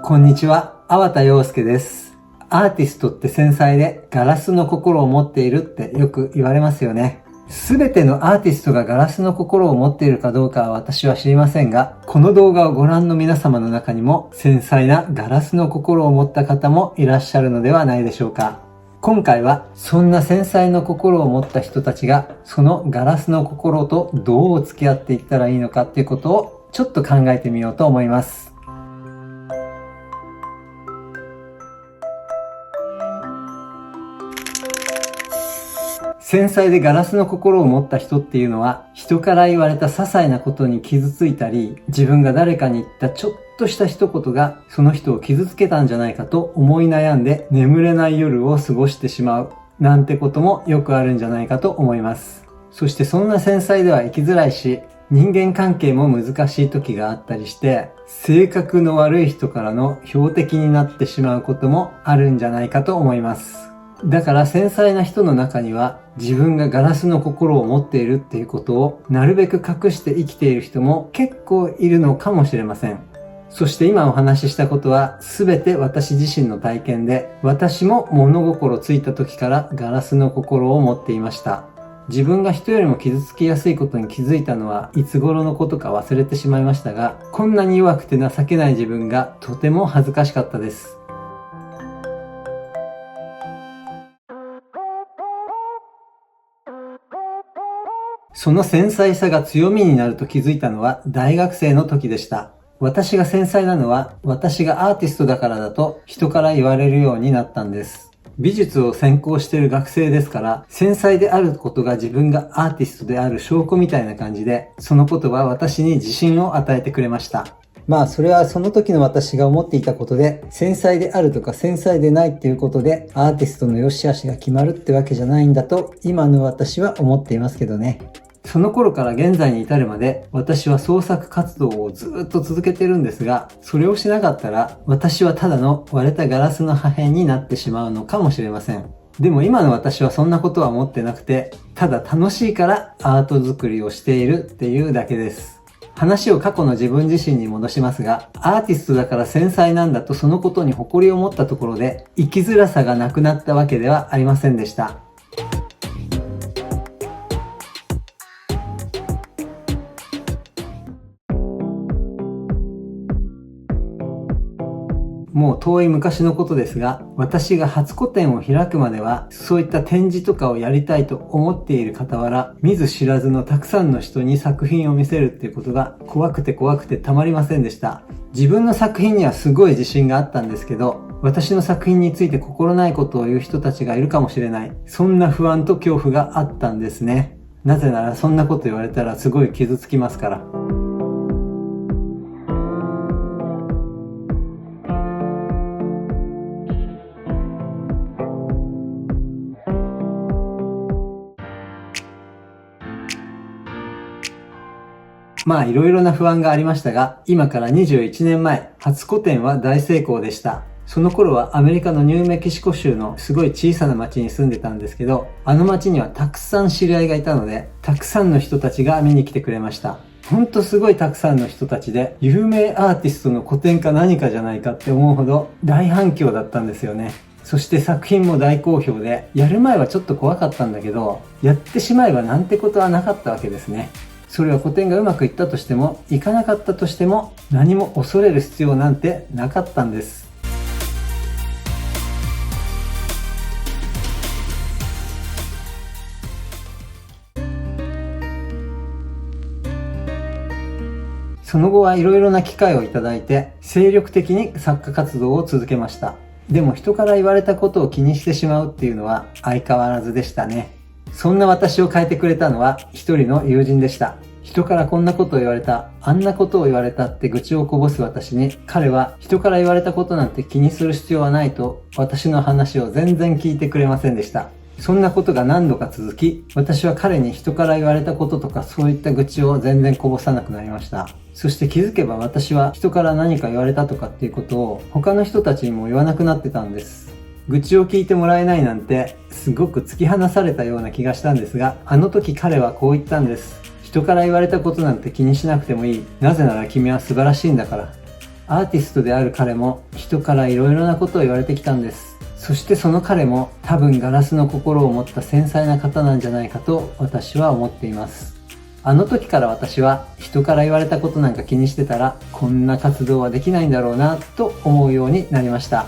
こんにちは、粟田洋介です。アーティストって繊細でガラスの心を持っているってよく言われますよね。すべてのアーティストがガラスの心を持っているかどうかは私は知りませんが、この動画をご覧の皆様の中にも繊細なガラスの心を持った方もいらっしゃるのではないでしょうか。今回はそんな繊細な心を持った人たちがそのガラスの心とどう付き合っていったらいいのかっていうことをちょっと考えてみようと思います。繊細でガラスの心を持った人っていうのは、人から言われた些細なことに傷ついたり、自分が誰かに言ったちょっとした一言がその人を傷つけたんじゃないかと思い悩んで眠れない夜を過ごしてしまうなんてこともよくあるんじゃないかと思います。そしてそんな繊細では生きづらいし、人間関係も難しい時があったりして、性格の悪い人からの標的になってしまうこともあるんじゃないかと思います。だから繊細な人の中には自分がガラスの心を持っているっていうことをなるべく隠して生きている人も結構いるのかもしれません。そして今お話ししたことは全て私自身の体験で、私も物心ついた時からガラスの心を持っていました。自分が人よりも傷つきやすいことに気づいたのはいつ頃のことか忘れてしまいましたが、こんなに弱くて情けない自分がとても恥ずかしかったです。その繊細さが強みになると気づいたのは大学生の時でした。私が繊細なのは私がアーティストだからだと人から言われるようになったんです。美術を専攻している学生ですから、繊細であることが自分がアーティストである証拠みたいな感じで、そのことは私に自信を与えてくれました。それはその時の私が思っていたことで、繊細であるとか繊細でないっていうことでアーティストの良し悪しが決まるってわけじゃないんだと今の私は思っていますけどね。その頃から現在に至るまで私は創作活動をずっと続けてるんですが、それをしなかったら私はただの割れたガラスの破片になってしまうのかもしれません。でも今の私はそんなことは思ってなくて、ただ楽しいからアート作りをしているっていうだけです。話を過去の自分自身に戻しますが、アーティストだから繊細なんだとそのことに誇りを持ったところで生きづらさがなくなったわけではありませんでした。もう遠い昔のことですが、私が初個展を開くまでは、そういった展示とかをやりたいと思っている傍ら、見ず知らずのたくさんの人に作品を見せるっていうことが怖くてたまりませんでした。自分の作品にはすごい自信があったんですけど、私の作品について心ないことを言う人たちがいるかもしれない。そんな不安と恐怖があったんですね。なぜならそんなこと言われたらすごい傷つきますから。いろいろな不安がありましたが、今から21年前、初個展は大成功でした。その頃はアメリカのニューメキシコ州のすごい小さな町に住んでたんですけど、あの町にはたくさん知り合いがいたので、たくさんの人たちが見に来てくれました。ほんとすごいたくさんの人たちで、有名アーティストの個展か何かじゃないかって思うほど大反響だったんですよね。そして作品も大好評で、やる前はちょっと怖かったんだけど、やってしまえばなんてことはなかったわけですね。それは個展がうまくいったとしても、いかなかったとしても、何も恐れる必要なんてなかったんです。その後はいろいろな機会をいただいて、精力的に作家活動を続けました。でも人から言われたことを気にしてしまうっていうのは相変わらずでしたね。そんな私を変えてくれたのは一人の友人でした。人からこんなことを言われた、あんなことを言われたって愚痴をこぼす私に、彼は人から言われたことなんて気にする必要はないと私の話を全然聞いてくれませんでした。そんなことが何度か続き、私は彼に人から言われたこととかそういった愚痴を全然こぼさなくなりました。そして気づけば私は人から何か言われたとかっていうことを他の人たちにも言わなくなってたんです。愚痴を聞いてもらえないなんてすごく突き放されたような気がしたんですが、あの時彼はこう言ったんです。人から言われたことなんて気にしなくてもいい。なぜなら君は素晴らしいんだから。アーティストである彼も人からいろいろなことを言われてきたんです。そしてその彼も多分ガラスの心を持った繊細な方なんじゃないかと私は思っています。あの時から私は人から言われたことなんか気にしてたらこんな活動はできないんだろうなと思うようになりました。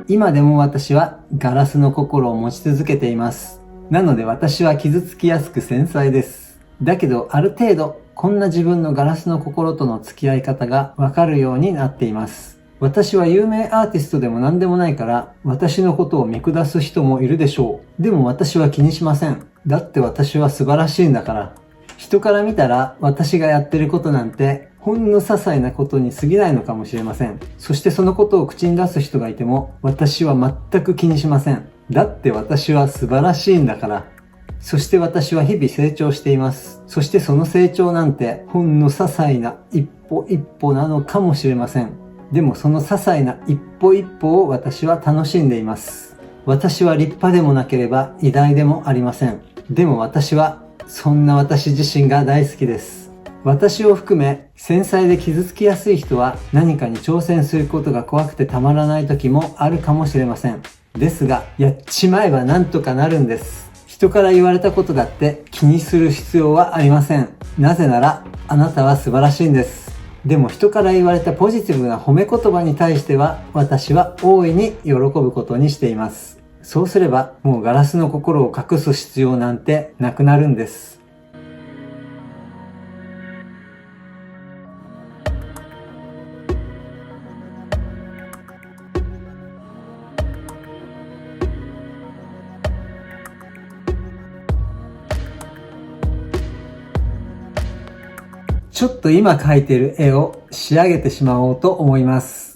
今でも私はガラスの心を持ち続けています。なので私は傷つきやすく繊細です。だけどある程度こんな自分のガラスの心との付き合い方がわかるようになっています。私は有名アーティストでも何でもないから私のことを見下す人もいるでしょう。でも私は気にしません。だって私は素晴らしいんだから。人から見たら私がやってることなんてほんの些細なことに過ぎないのかもしれません。そしてそのことを口に出す人がいても私は全く気にしません。だって私は素晴らしいんだから。そして私は日々成長しています。そしてその成長なんてほんの些細な一歩一歩なのかもしれません。でもその些細な一歩一歩を私は楽しんでいます。私は立派でもなければ偉大でもありません。でも私はそんな私自身が大好きです。私を含め繊細で傷つきやすい人は何かに挑戦することが怖くてたまらない時もあるかもしれません。ですがやっちまえばなんとかなるんです。人から言われたことだって気にする必要はありません。なぜならあなたは素晴らしいんです。でも人から言われたポジティブな褒め言葉に対しては私は大いに喜ぶことにしています。そうすればもうガラスの心を隠す必要なんてなくなるんです。ちょっと今描いている絵を仕上げてしまおうと思います。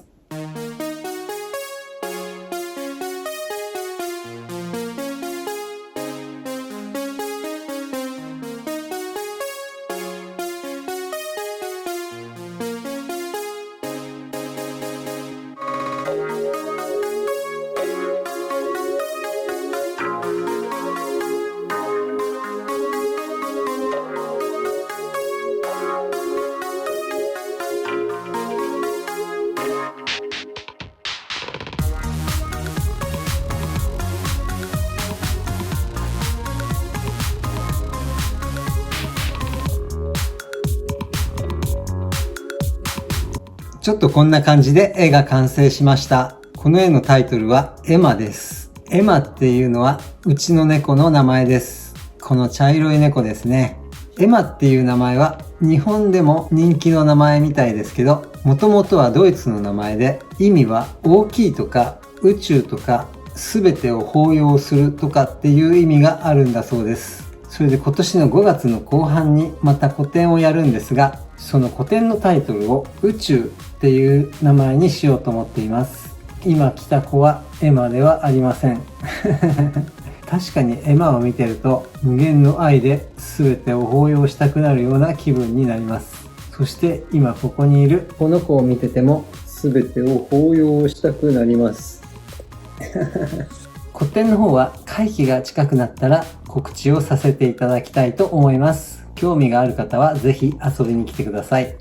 ちょっとこんな感じで絵が完成しました。この絵のタイトルはエマです。エマっていうのはうちの猫の名前です。この茶色い猫ですね。エマっていう名前は日本でも人気の名前みたいですけど、もともとはドイツの名前で意味は大きいとか宇宙とか全てを包容するとかっていう意味があるんだそうです。それで今年の5月の後半にまた個展をやるんですが、その個展のタイトルを宇宙っていう名前にしようと思っています。今来た子はエマではありません。確かにエマを見てると無限の愛で全てを包容したくなるような気分になります。そして今ここにいるこの子を見てても全てを包容したくなります。個展の方は会期が近くなったら告知をさせていただきたいと思います。興味がある方はぜひ遊びに来てください。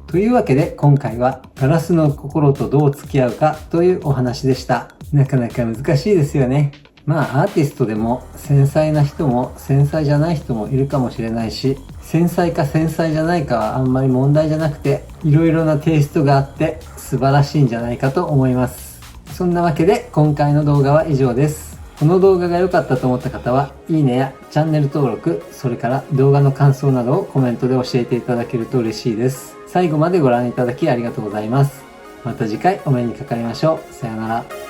というわけで今回はガラスの心とどう付き合うかというお話でした。なかなか難しいですよね。まあアーティストでも繊細な人も繊細じゃない人もいるかもしれないし、繊細か繊細じゃないかはあんまり問題じゃなくて、いろいろなテイストがあって素晴らしいんじゃないかと思います。そんなわけで今回の動画は以上です。この動画が良かったと思った方は、いいねやチャンネル登録、それから動画の感想などをコメントで教えていただけると嬉しいです。最後までご覧いただきありがとうございます。また次回お目にかかりましょう。さよなら。